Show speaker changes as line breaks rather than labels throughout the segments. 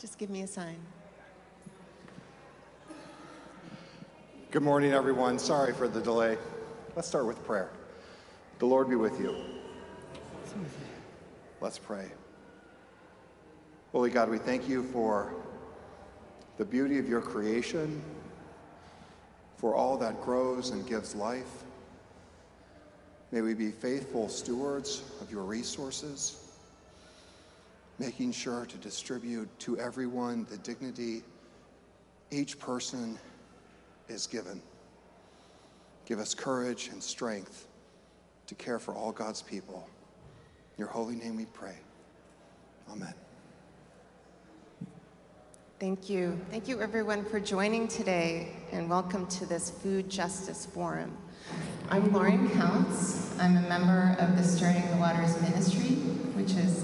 Just give me a sign.
Good morning, everyone. Sorry for the delay. Let's start with prayer. The Lord be with you. Let's pray. Holy God, we thank you for the beauty of your creation, for all that grows and gives life. May we be faithful stewards of your resources, making sure to distribute to everyone the dignity each person is given. Give us courage and strength to care for all God's people. In your holy name we pray. Amen.
Thank you. Thank you, everyone, for joining today, and welcome to this Food Justice Forum. I'm Lauren Counts. I'm a member of the Stirring the Waters Ministry, which is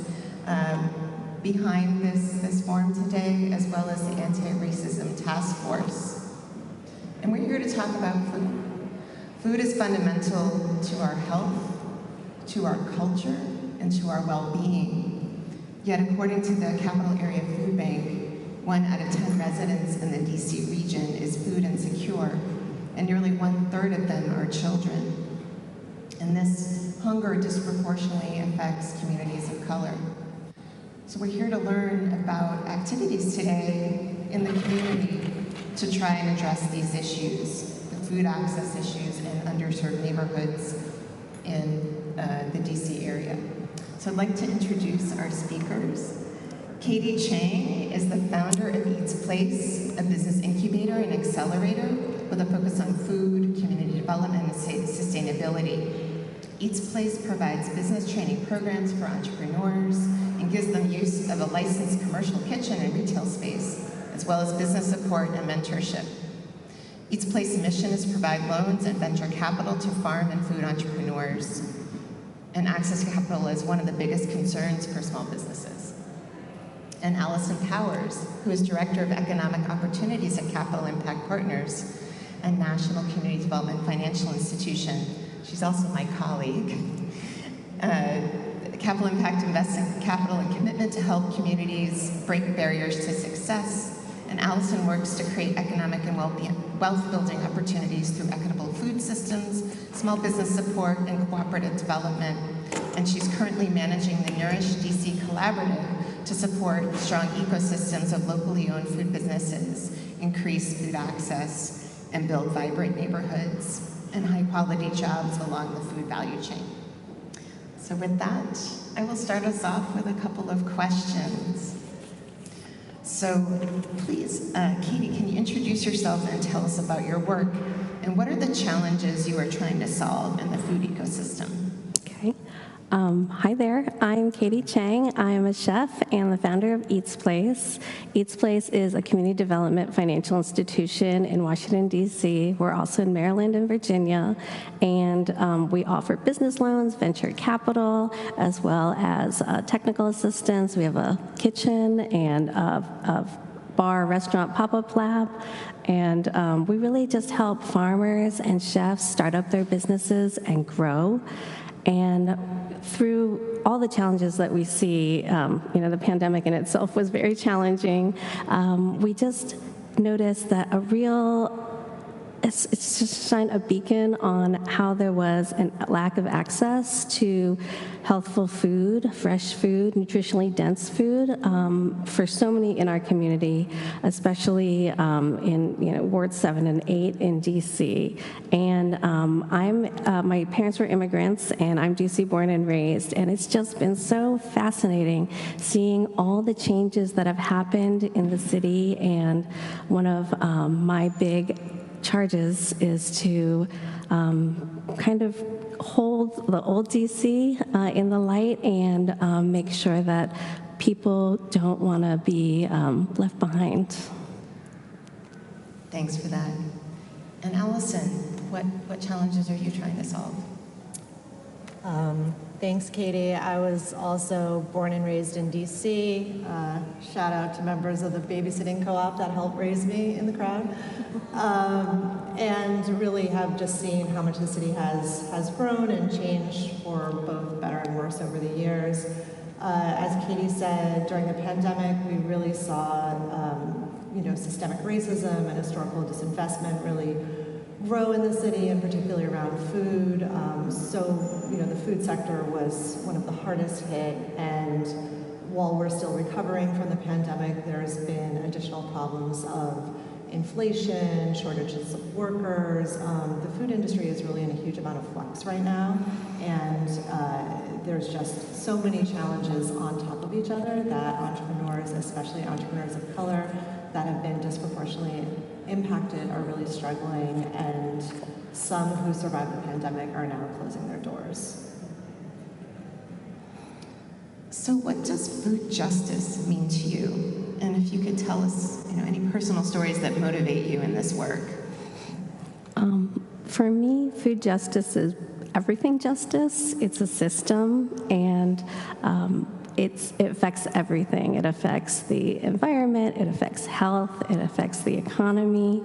behind this forum today, as well as the Anti-Racism Task Force. And we're here to talk about food. Food is fundamental to our health, to our culture, and to our well-being. Yet, according to the Capital Area Food Bank, 1 out of 10 residents in the DC region is food insecure, and nearly 1/3 of them are children. And this hunger disproportionately affects communities of color. So we're here to learn about activities today in the community to try and address these issues, the food access issues in underserved neighborhoods in the DC area. So I'd like to introduce our speakers. Katy Chang is the founder of Eatsplace, a business incubator and accelerator with a focus on food, community development, and sustainability. Eatsplace provides business training programs for entrepreneurs and gives them use of a licensed commercial kitchen and retail space, as well as business support and mentorship. Eatsplace's mission is to provide loans and venture capital to farm and food entrepreneurs. And access to capital is one of the biggest concerns for small businesses. And Alison Powers, who is Director of Economic Opportunities at Capital Impact Partners, a national community development financial institution. She's also my colleague. Capital Impact invests in capital and commitment to help communities break barriers to success. And Alison works to create economic and wealth-building opportunities through equitable food systems, small business support, and cooperative development. And she's currently managing the Nourish DC Collaborative to support strong ecosystems of locally owned food businesses, increase food access, and build vibrant neighborhoods and high-quality jobs along the food value chain. So with that, I will start us off with a couple of questions. So please, Katy, can you introduce yourself and tell us about your work, and what are the challenges you are trying to solve in the food ecosystem?
Okay. Hi there, I'm Katy Chang. I am a chef and the founder of Eatsplace. Eatsplace is a community development financial institution in Washington, D.C. We're also in Maryland and Virginia, and we offer business loans, venture capital, as well as technical assistance. We have a kitchen and a bar, restaurant, pop-up lab, and we really just help farmers and chefs start up their businesses and grow. And through all the challenges that we see, the pandemic in itself was very challenging. We just noticed that it's just shined a beacon on how there was a lack of access to healthful food, fresh food, nutritionally dense food for so many in our community, especially in Ward 7 and 8 in DC. And my parents were immigrants, and I'm DC born and raised, and it's just been so fascinating seeing all the changes that have happened in the city. And one of my big charges is to kind of hold the old DC in the light and make sure that people don't want to be left behind.
Thanks for that. And Alison, what challenges are you trying to solve?
Thanks, Katy. I was also born and raised in DC. Shout out to members of the babysitting co-op that helped raise me in the crowd. And really have just seen how much the city has grown and changed for both better and worse over the years. As Katie said, during the pandemic, we really saw systemic racism and historical disinvestment really grow in the city, and particularly around food. The food sector was one of the hardest hit, and while we're still recovering from the pandemic, there's been additional problems of inflation, shortages of workers. The food industry is really in a huge amount of flux right now, and there's just so many challenges on top of each other that entrepreneurs, especially entrepreneurs of color, that have been disproportionately impacted are really struggling, and some who survived the pandemic are now closing their doors.
So what does food justice mean to you? And if you could tell us, any personal stories that motivate you in this work.
For me, food justice is everything justice. It's a system, and it affects everything. It affects the environment, it affects health, it affects the economy.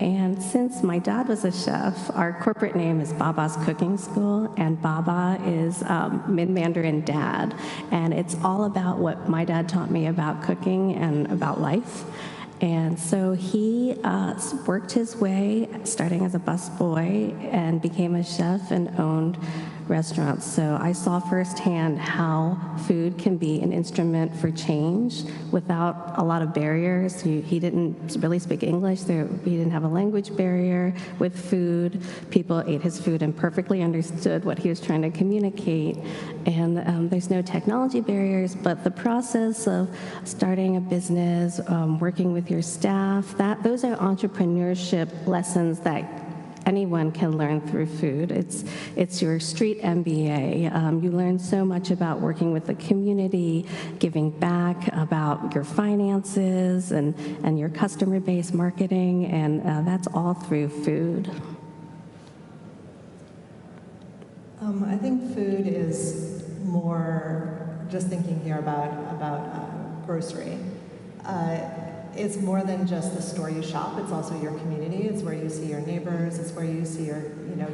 And since my dad was a chef, our corporate name is Baba's Cooking School, and Baba is Mid-Mandarin dad. And it's all about what my dad taught me about cooking and about life. And so he worked his way, starting as a busboy, and became a chef and owned restaurants. So I saw firsthand how food can be an instrument for change without a lot of barriers. He didn't really speak English. He didn't have a language barrier with food. People ate his food and perfectly understood what he was trying to communicate. And there's no technology barriers, but the process of starting a business, working with your staff, those are entrepreneurship lessons that anyone can learn through food. It's your street MBA. You learn so much about working with the community, giving back, about your finances and your customer base marketing, and that's all through food.
I think food is more, just thinking here about grocery. It's more than just the store you shop, it's also your community. It's where you see your neighbors, it's where you see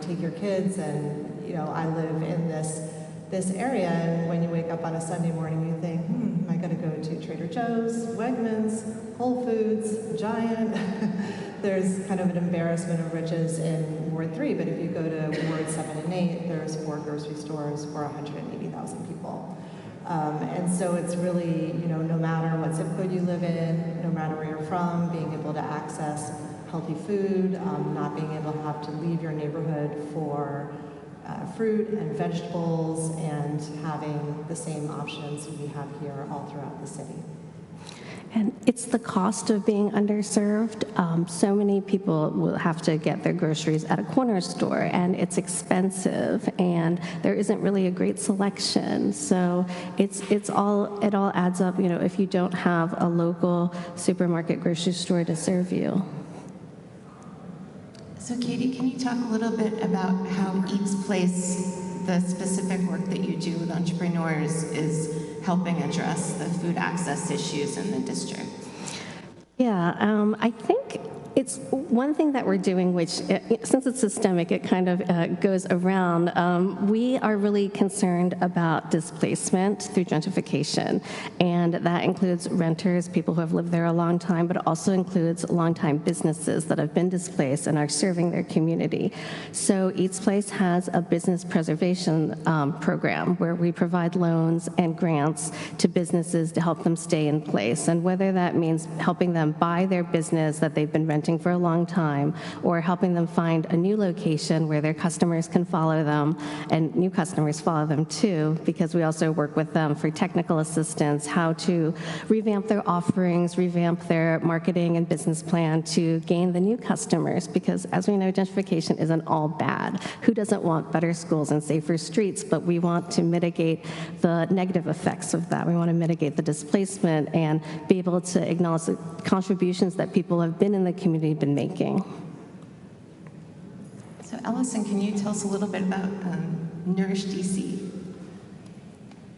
take your kids, and I live in this area, and when you wake up on a Sunday morning, you think, I gotta go to Trader Joe's, Wegmans, Whole Foods, Giant. There's kind of an embarrassment of riches in Ward 3, but if you go to Ward 7 and 8, there's 4 grocery stores for 180,000 people. And so it's really, no matter what zip code you live in, no matter where you're from, being able to access healthy food, not being able to have to leave your neighborhood for fruit and vegetables, and having the same options we have here all throughout the city.
And it's the cost of being underserved. So many people will have to get their groceries at a corner store, and it's expensive, and there isn't really a great selection. So it all adds up. If you don't have a local supermarket grocery store to serve you.
So Katy, can you talk a little bit about how Eatsplace, the specific work that you do with entrepreneurs, is helping address the food access issues in the district?
Yeah, I think it's one thing that we're doing, which, since it's systemic, it kind of goes around. We are really concerned about displacement through gentrification, and that includes renters, people who have lived there a long time, but it also includes longtime businesses that have been displaced and are serving their community. So Eatsplace has a business preservation program where we provide loans and grants to businesses to help them stay in place, and whether that means helping them buy their business that they've been renting for a long time, or helping them find a new location where their customers can follow them, and new customers follow them too, because we also work with them for technical assistance, how to revamp their offerings, revamp their marketing and business plan to gain the new customers, because as we know, gentrification isn't all bad. Who doesn't want better schools and safer streets? But we want to mitigate the negative effects of that. We want to mitigate the displacement and be able to acknowledge the contributions that people have been in the community been making.
So Alison, can you tell us a little bit about Nourish DC?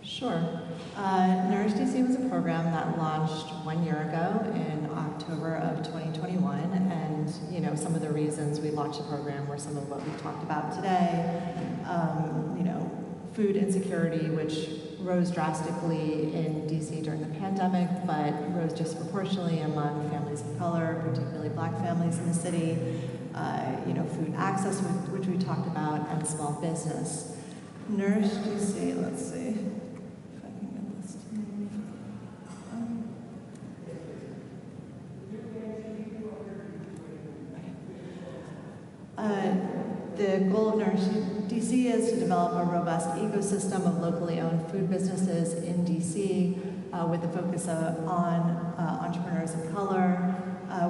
Sure. Nourish DC was a program that launched 1 year ago in October of 2021, and some of the reasons we launched the program were some of what we've talked about today. food insecurity, which rose drastically in DC during the pandemic, but rose disproportionately among families of color, particularly Black families in the city. Food access, which we talked about, and small business. Nourish DC, let's see if I can get this to move. The goal of Nourish DC is to develop a robust ecosystem of locally owned food businesses in DC with a focus on entrepreneurs of color.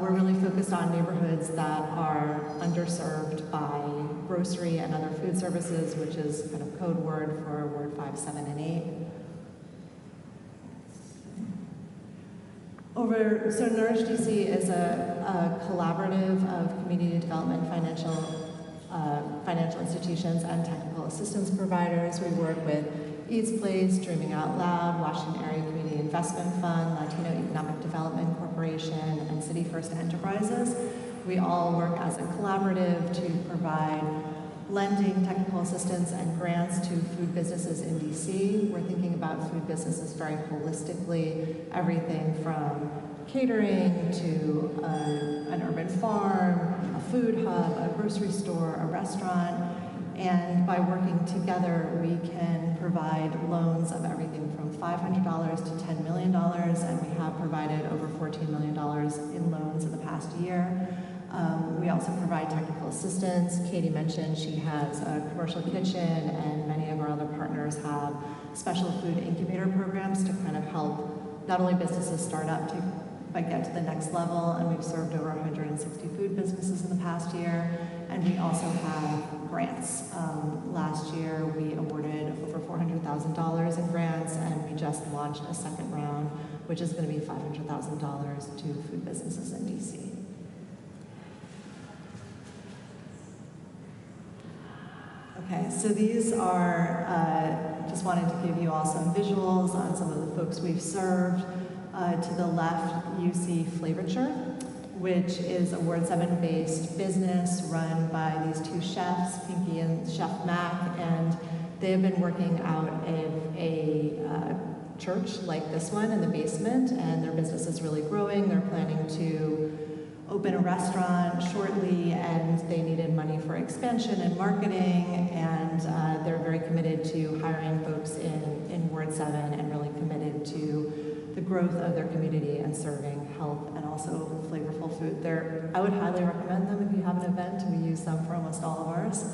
We're really focused on neighborhoods that are underserved by grocery and other food services, which is kind of code word for Ward 5, 7, and 8. So Nourish DC is a collaborative of community development, financial institutions, and technical assistance providers. We work with Eatsplace, Dreaming Out Loud, Washington Area Community Investment Fund, Latino Economic Development Corporation, and City First Enterprises. We all work as a collaborative to provide lending, technical assistance, and grants to food businesses in DC. We're thinking about food businesses very holistically, everything from catering to an urban farm, a food hub, a grocery store, a restaurant. And by working together, we can provide loans of everything from $500 to $10 million, and we have provided over $14 million in loans in the past year. We also provide technical assistance. Katy mentioned she has a commercial kitchen, and many of our other partners have special food incubator programs to kind of help not only businesses start up but get to the next level, and we've served over 160 food businesses in the past year, and we also have grants. Last year, we awarded over $400,000 in grants, and we just launched a second round, which is going to be $500,000 to food businesses in DC. Okay, so these are, just wanted to give you all some visuals on some of the folks we've served. To the left, you see Flavorture, which is a Ward 7-based business run by these two chefs, Pinky and Chef Mac, and they have been working out of a church like this one in the basement, and their business is really growing. They're planning to open a restaurant shortly, and they needed money for expansion and marketing, and they're very committed to hiring folks in Ward 7 and really committed to the growth of their community and serving health and also flavorful food. I would highly recommend them if you have an event. We use them for almost all of ours.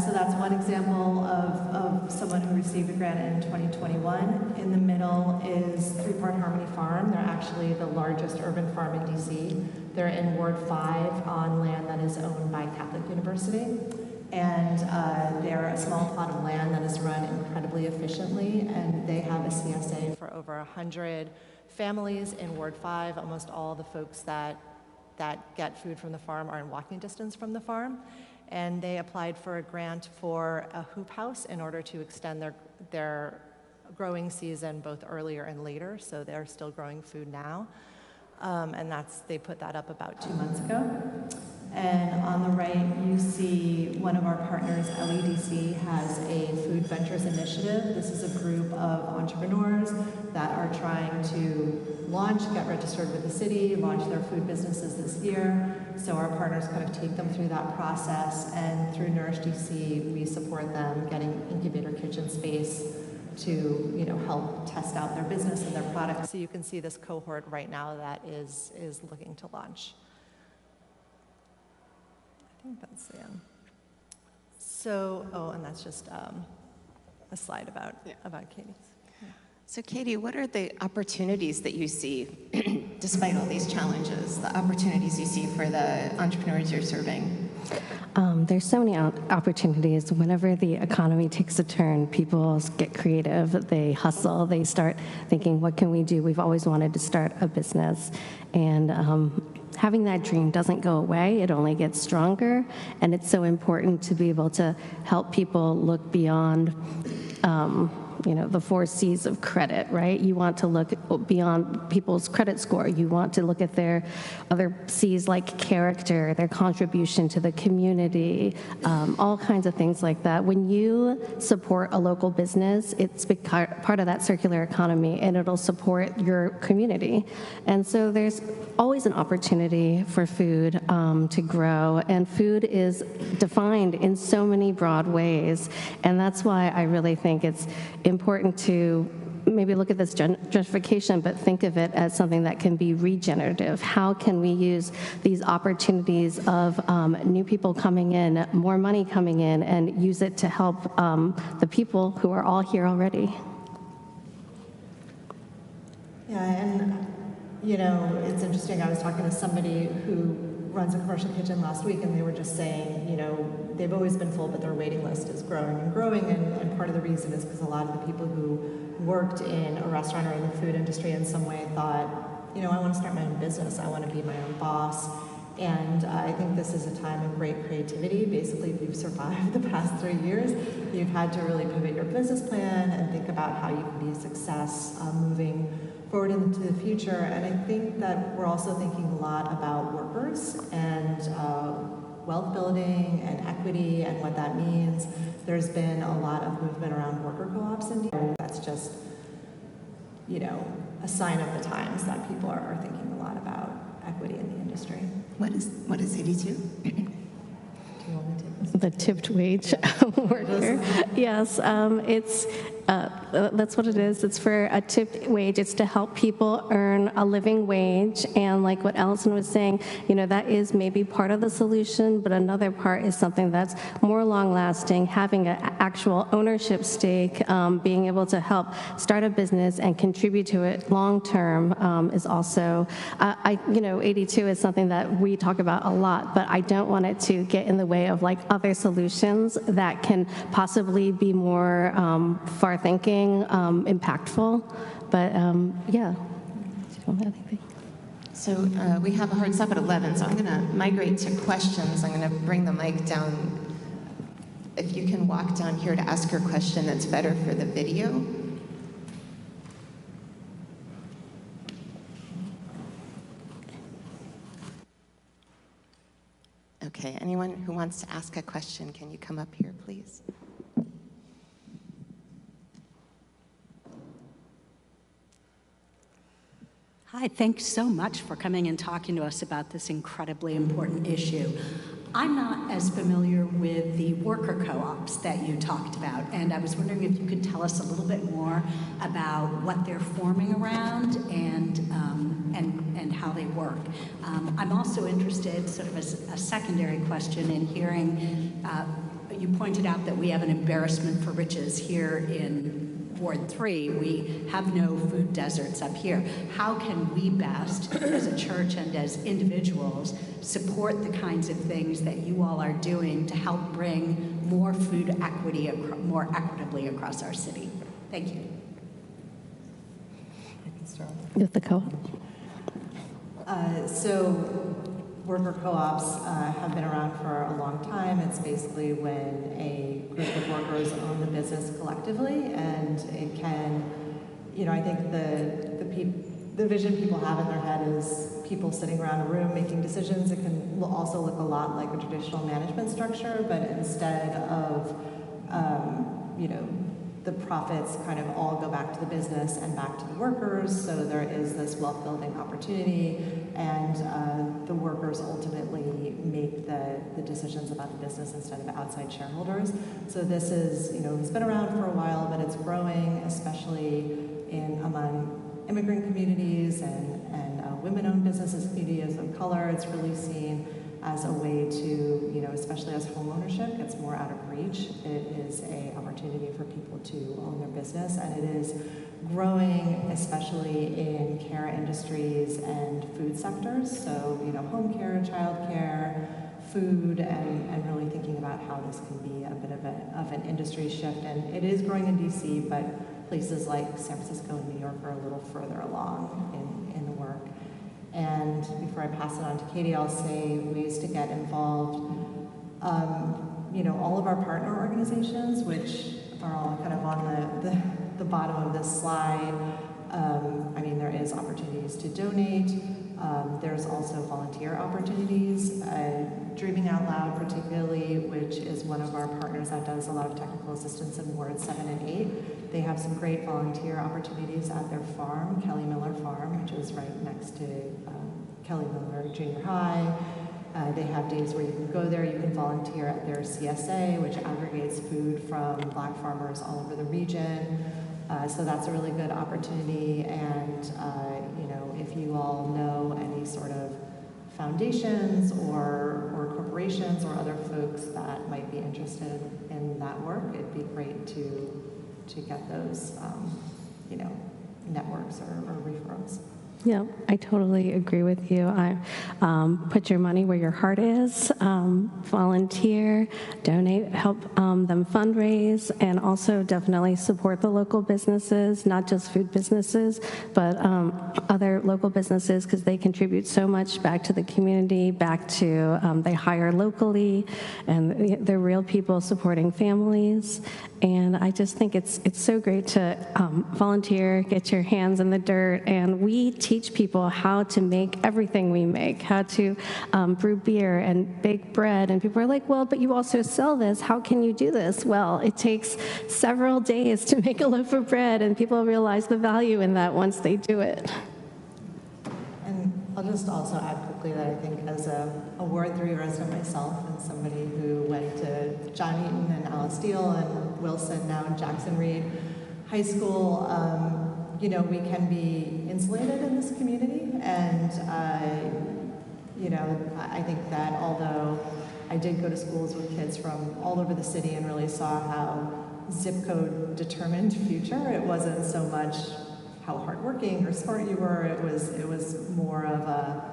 So that's one example of someone who received a grant in 2021. In the middle is Three Part Harmony Farm. They're actually the largest urban farm in DC. They're in Ward 5 on land that is owned by Catholic University. And they're a small plot of land that is run incredibly efficiently, and they have a CSA for over 100 families in Ward 5. Almost all the folks that get food from the farm are in walking distance from the farm. And they applied for a grant for a hoop house in order to extend their growing season both earlier and later, so they're still growing food now. And they put that up about 2 months ago. And on the right, you see one of our partners, LEDC, has a Food Ventures Initiative. This is a group of entrepreneurs that are trying to get registered with the city, launch their food businesses this year. So our partners kind of take them through that process, and through Nourish DC, we support them getting incubator kitchen space to help test out their business and their products. So you can see this cohort right now that is looking to launch. I think that's the end. So, and that's just a slide about Katy. Yeah.
So Katy, what are the opportunities that you see, despite all these challenges, the opportunities you see for the entrepreneurs you're serving?
There's so many opportunities. Whenever the economy takes a turn, people get creative, they hustle, they start thinking, what can we do? We've always wanted to start a business, and having that dream doesn't go away, it only gets stronger, and it's so important to be able to help people look beyond the 4 C's of credit, right? You want to look beyond people's credit score. You want to look at their other C's like character, their contribution to the community, all kinds of things like that. When you support a local business, it's part of that circular economy, and it'll support your community. And so there's always an opportunity for food to grow, and food is defined in so many broad ways. And that's why I really think it's important to maybe look at this gentrification, but think of it as something that can be regenerative. How can we use these opportunities of new people coming in, more money coming in, and use it to help the people who are all here already?
Yeah, and it's interesting. I was talking to somebody who runs a commercial kitchen last week, and they were just saying, they've always been full, but their waiting list is growing and growing, and part of the reason is because a lot of the people who worked in a restaurant or in the food industry in some way thought, I want to start my own business, I want to be my own boss. And I think this is a time of great creativity. Basically, if you've survived the past 3 years, you've had to really pivot your business plan and think about how you can be a success moving forward into the future. And I think that we're also thinking a lot about workers and wealth building and equity and what that means. There's been a lot of movement around worker co-ops in DC. That's just, a sign of the times that people are thinking a lot about equity in the industry.
What is 82?
Do you want me to take this?
The tipped wage worker. Yes, that's what it is. It's for a tipped wage. It's to help people earn a living wage. And like what Alison was saying, that is maybe part of the solution, but another part is something that's more long-lasting, having an actual ownership stake, being able to help start a business and contribute to it long-term is also, 82 is something that we talk about a lot, but I don't want it to get in the way of like other solutions that can possibly be more far-thinking, impactful. But yeah.
So we have a hard stop at 11, so I'm going to migrate to questions. I'm going to bring the mic down. If you can walk down here to ask your question, that's better for the video. Okay, anyone who wants to ask a question, can you come up here, please?
Hi, thanks so much for coming and talking to us about this incredibly important issue. I'm not as familiar with the worker co-ops that you talked about, and I was wondering if you could tell us a little bit more about what they're forming around and how they work. I'm also interested, sort of as a secondary question, in hearing, you pointed out that we have an embarrassment for riches here in Ward 3, we have no food deserts up here. How can we best, as a church and as individuals, support the kinds of things that you all are doing to help bring more food equity more equitably across our city? Thank you.
I can start.
With the co-op?
So worker co-ops have been around for a long time. It's basically when a group of workers own the business collectively, and it can, I think the vision people have in their head is people sitting around a room making decisions. It can also look a lot like a traditional management structure, but instead of, the profits kind of all go back to the business and back to the workers, so there is this wealth building opportunity, and the workers ultimately make the decisions about the business instead of outside shareholders. So this is, it's been around for a while, but it's growing, especially among immigrant communities and women-owned businesses, communities of color. It's really seen as a way to, especially as home ownership gets more out of reach, it is an opportunity for people to own their business, and it is growing, especially in care industries and food sectors. So, home care, child care, food, and really thinking about how this can be a bit of an industry shift. And it is growing in DC, but places like San Francisco and New York are a little further along in the work. And before I pass it on to Katie, I'll say ways to get involved. All of our partner organizations, which are all kind of on the bottom of this slide, I mean, there is opportunities to donate. There's also volunteer opportunities. Dreaming Out Loud particularly, which is one of our partners that does a lot of technical assistance in Wards 7 and 8. They have some great volunteer opportunities at their farm, Kelly Miller Farm, which is right next to Kelly Miller Junior High. They have days where you can go there, you can volunteer at their CSA, which aggregates food from Black farmers all over the region. So that's a really good opportunity. And you know, if you all know any sort of foundations or corporations or other folks that might be interested in that work, it'd be great to get those, you know, networks or referrals.
Yeah, I totally agree with you. Put your money where your heart is, volunteer, donate, help them fundraise, and also definitely support the local businesses, not just food businesses, but other local businesses, because they contribute so much back to the community, back to, they hire locally, and they're real people supporting families. And I just think it's so great to volunteer, get your hands in the dirt, and we teach people how to make everything we make, how to brew beer and bake bread. And people are like, well, but you also sell this. How can you do this? Well, it takes several days to make a loaf of bread, and people realize the value in that once they do it.
And I'll just also add quickly that I think as a Ward 3 resident myself and somebody who went to John Eaton and Alice Steele and Wilson, now Jackson Reed High School, you know, we can be insulated in this community. And, you know, I think that although I did go to schools with kids from all over the city and really saw how zip code determined future, it wasn't so much how hardworking or smart you were. It was more of a,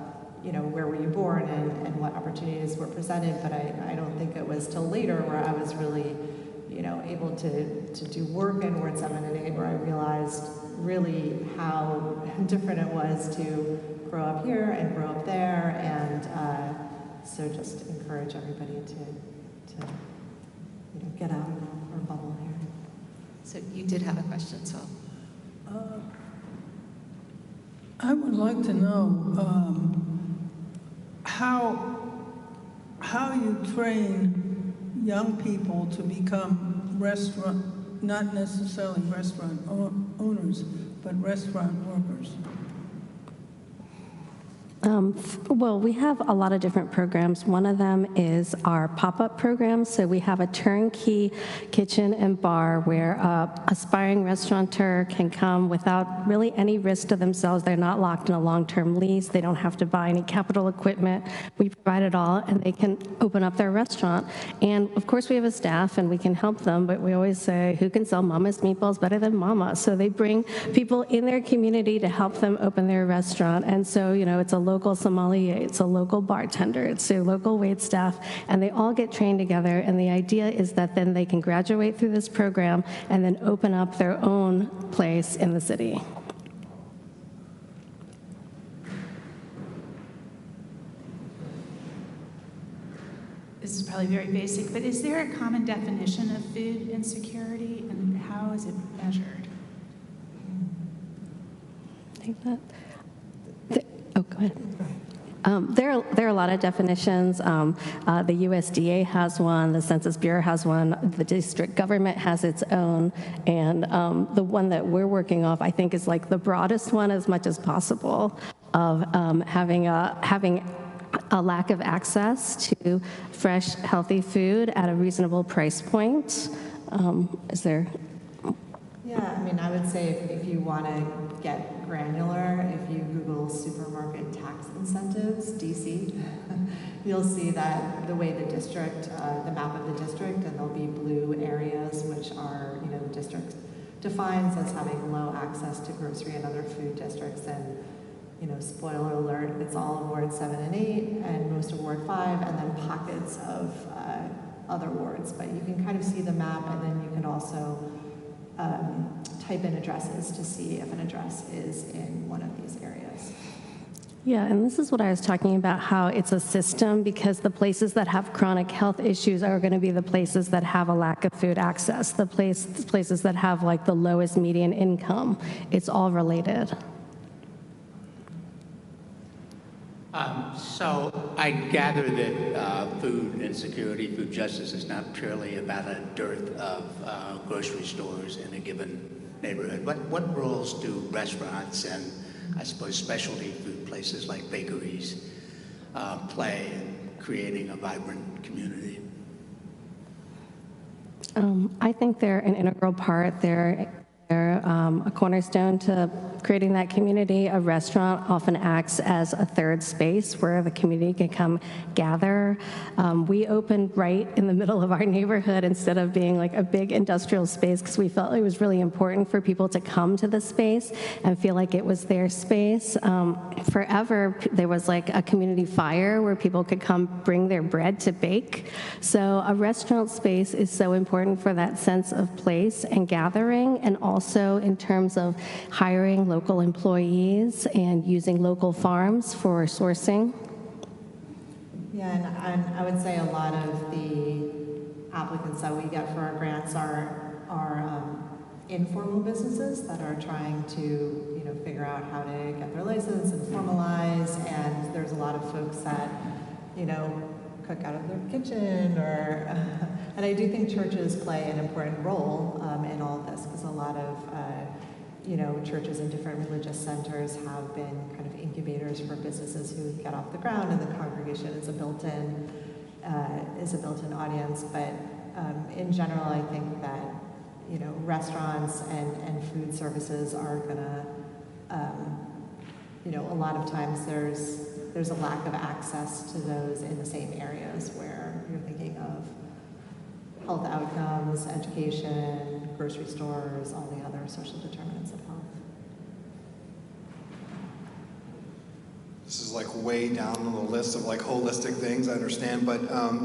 you know, where were you born and what opportunities were presented. But I don't think it was till later where I was really, you know, able to do work in Ward 7 and 8 where I realized really how different it was to grow up here and grow up there. And so just encourage everybody to you know, get out of our bubble here.
So you did have a question, so.
I would like to know how you train young people to become not necessarily restaurant owners, but restaurant workers.
Well, we have a lot of different programs. One of them is our pop-up program. So we have a turnkey kitchen and bar where an aspiring restaurateur can come without really any risk to themselves. They're not locked in a long-term lease. They don't have to buy any capital equipment. We provide it all, and they can open up their restaurant. And of course, we have a staff, and we can help them, but we always say, who can sell Mama's meatballs better than Mama? So they bring people in their community to help them open their restaurant. And so, you know, it's a local sommelier, it's a local bartender, it's a local wait staff, and they all get trained together. And the idea is that then they can graduate through this program and then open up their own place in the city.
This is probably very basic, but is there a common definition of food insecurity, and how is it measured?
Take that. Oh, go ahead. There are a lot of definitions. The USDA has one, the Census Bureau has one, the district government has its own, and the one that we're working off, I think, is like the broadest one as much as possible of having a lack of access to fresh, healthy food at a reasonable price point. Is there?
Yeah, I mean, I would say if you want to get granular, if you Google supermarket tax incentives, DC, you'll see that the way the district, the map of the district, and there'll be blue areas, which are, you know, the district defines as having low access to grocery and other food districts. And, you know, spoiler alert, it's all of Ward 7 and 8 and most of Ward 5, and then pockets of other wards. But you can kind of see the map, and then you can also type in addresses to see if an address is in one of these areas.
Yeah, and this is what I was talking about, how it's a system, because the places that have chronic health issues are going to be the places that have a lack of food access, the places that have like the lowest median income. It's all related.
So I gather that food insecurity, food justice is not purely about a dearth of grocery stores in a given neighborhood. What roles do restaurants and, I suppose, specialty food places like bakeries play in creating a vibrant community?
I think they're an integral part. They're a cornerstone to creating that community. A restaurant often acts as a third space where the community can come gather. We opened right in the middle of our neighborhood instead of being like a big industrial space, because we felt it was really important for people to come to the space and feel like it was their space. Forever, there was like a community fire where people could come bring their bread to bake. So a restaurant space is so important for that sense of place and gathering, and also in terms of hiring local employees and using local farms for sourcing.
Yeah, and I would say a lot of the applicants that we get for our grants are informal businesses that are trying to, figure out how to get their license and formalize. And there's a lot of folks that, cook out of their kitchen, or and I do think churches play an important role in all of this, because a lot of churches and different religious centers have been kind of incubators for businesses who get off the ground, and the congregation is a built-in audience. But in general, I think that restaurants and food services are gonna a lot of times there's a lack of access to those in the same areas where you're thinking of health outcomes, education, grocery stores, all the other social determinants of health.
This is like way down on the list of like holistic things, I understand, but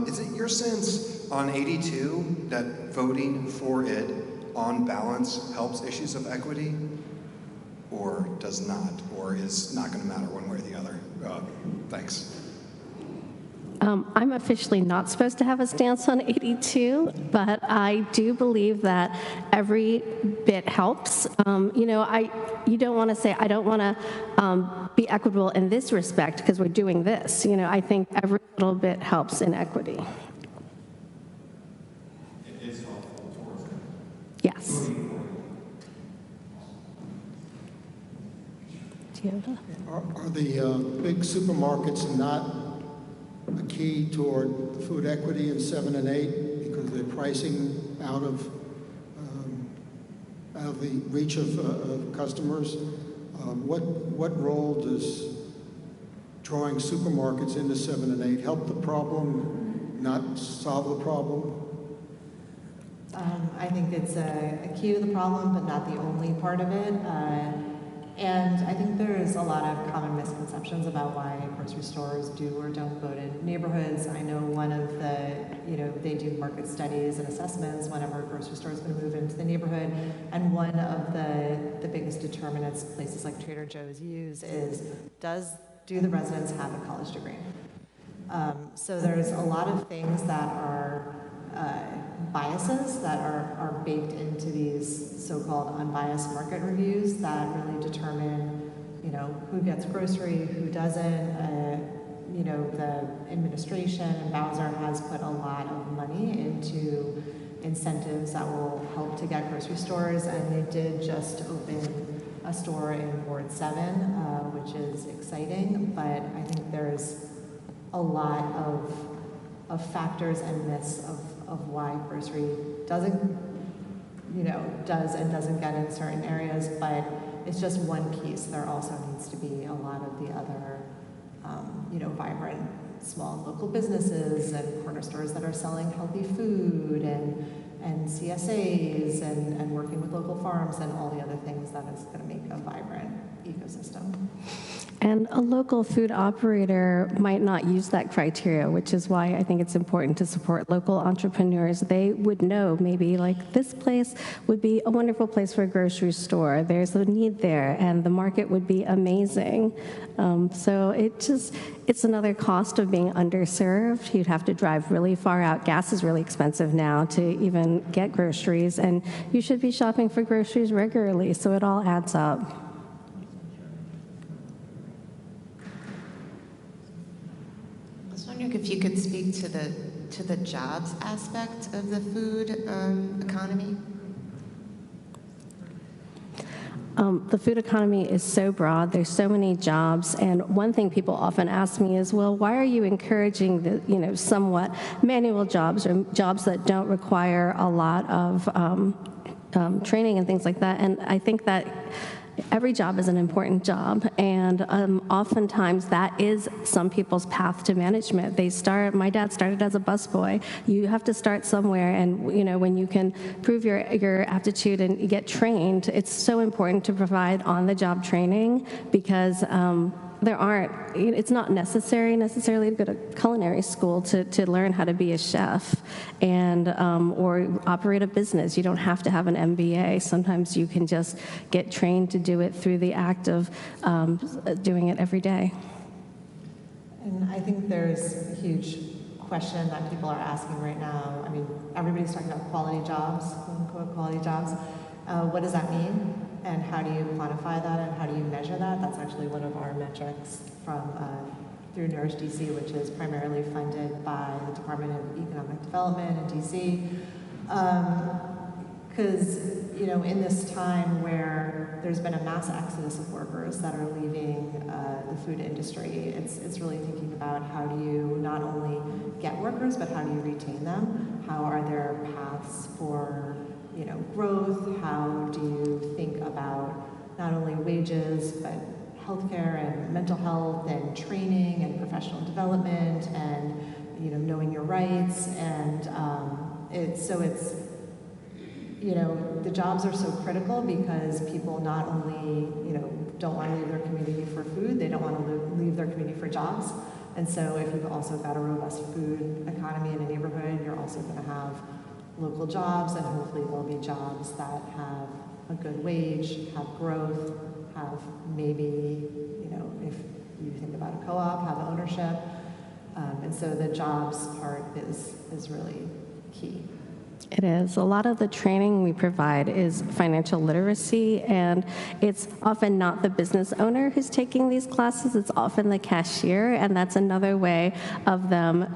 is it your sense on 82 that voting for it on balance helps issues of equity, or does not, or is not going to matter one way or the other? Thanks.
I'm officially not supposed to have a stance on 82, but I do believe that every bit helps. You don't want to say, I don't want to be equitable in this respect because we're doing this. I think every little bit helps in equity.
It is helpful towards it.
Yes.
Are the big supermarkets not a key toward food equity in 7 and 8 because they're pricing out of the reach of customers? What role does drawing supermarkets into 7 and 8 help the problem, not solve the problem?
I think it's a key to the problem, but not the only part of it. And I think there's a lot of common misconceptions about why grocery stores do or don't vote in neighborhoods. I know one of the, they do market studies and assessments whenever a grocery store is going to move into the neighborhood. And one of the biggest determinants places like Trader Joe's use is, do the residents have a college degree? So there's a lot of things that are biases that are baked into these so-called unbiased market reviews that really determine, who gets grocery, who doesn't. The administration and Bowser has put a lot of money into incentives that will help to get grocery stores, and they did just open a store in Ward 7, which is exciting, but I think there's a lot of factors and myths of why grocery does and doesn't get in certain areas, but it's just one piece. There also needs to be a lot of the other, vibrant small local businesses and corner stores that are selling healthy food and CSAs and working with local farms and all the other things that is going to make a vibrant ecosystem.
And a local food operator might not use that criteria, which is why I think it's important to support local entrepreneurs. They would know maybe like this place would be a wonderful place for a grocery store. There's a need there, and the market would be amazing. So it's another cost of being underserved. You'd have to drive really far out. Gas is really expensive now to even get groceries, and you should be shopping for groceries regularly, so it all adds up.
If you could speak to the jobs aspect of the food economy.
The food economy is so broad. There's so many jobs, and one thing people often ask me is, well, why are you encouraging the somewhat manual jobs or jobs that don't require a lot of training and things like that? And I think that every job is an important job, and oftentimes that is some people's path to management. My dad started as a busboy. You have to start somewhere, and when you can prove your aptitude and you get trained, it's so important to provide on-the-job training because it's not necessarily to go to culinary school to learn how to be a chef and or operate a business. You don't have to have an MBA. Sometimes you can just get trained to do it through the act of doing it every day.
And I think there's a huge question that people are asking right now. I mean, everybody's talking about quality jobs, quote-unquote quality jobs. What does that mean? And how do you quantify that, and how do you measure that? That's actually one of our metrics through Nourish DC, which is primarily funded by the Department of Economic Development in DC. Because in this time where there's been a mass exodus of workers that are leaving the food industry, it's really thinking about how do you not only get workers, but how do you retain them? How are there paths for growth? How do you think about not only wages, but healthcare and mental health and training and professional development and, knowing your rights? And the jobs are so critical because people not only, don't want to leave their community for food, they don't want to leave their community for jobs. And so if you've also got a robust food economy in a neighborhood, you're also going to have local jobs, and hopefully there'll be jobs that have a good wage, have growth, have maybe, if you think about a co-op, have ownership. And so the jobs part is really key.
It is. A lot of the training we provide is financial literacy, and it's often not the business owner who's taking these classes, it's often the cashier, and that's another way of them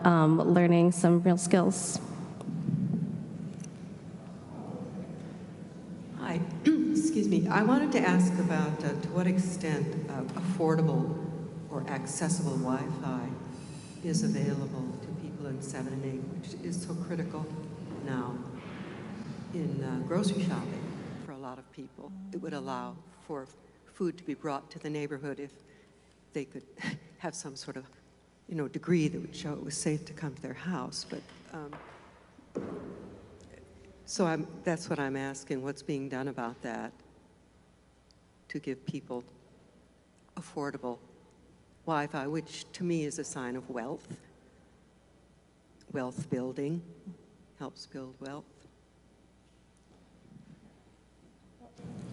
learning some real skills.
Hi, excuse me. I wanted to ask about to what extent affordable or accessible Wi-Fi is available to people in 7 and 8, which is so critical now in grocery shopping for a lot of people. It would allow for food to be brought to the neighborhood if they could have some sort of, degree that would show it was safe to come to their house. But so that's what I'm asking, what's being done about that to give people affordable Wi-Fi, which to me is a sign of wealth building, helps build wealth.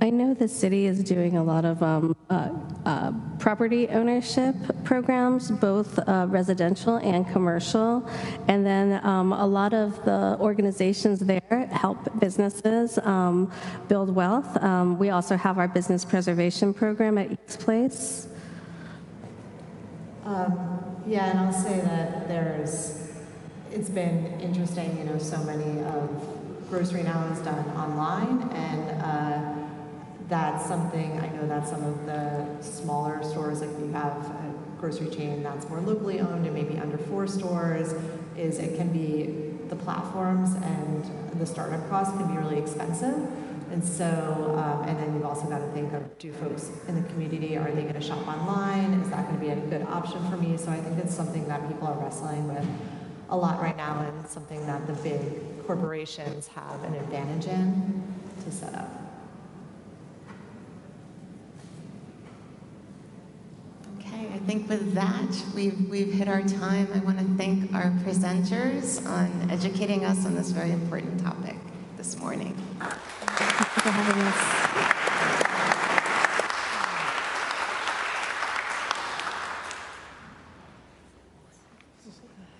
I know the city is doing a lot of property ownership programs, both residential and commercial. And then a lot of the organizations there help businesses build wealth. We also have our business preservation program at Eatsplace.
Yeah, and I'll say that it's been interesting, so many of grocery now is done online, and that's something, I know that some of the smaller stores, like you have a grocery chain that's more locally owned and maybe under 4 stores, it can be the platforms and the startup costs can be really expensive. And so, and then you've also got to think of, do folks in the community, are they going to shop online? Is that going to be a good option for me? So I think it's something that people are wrestling with a lot right now, and something that the big corporations have an advantage in to set up.
think with that, we've hit our time. I want to thank our presenters on educating us on this very important topic this morning.
Thank you for having us.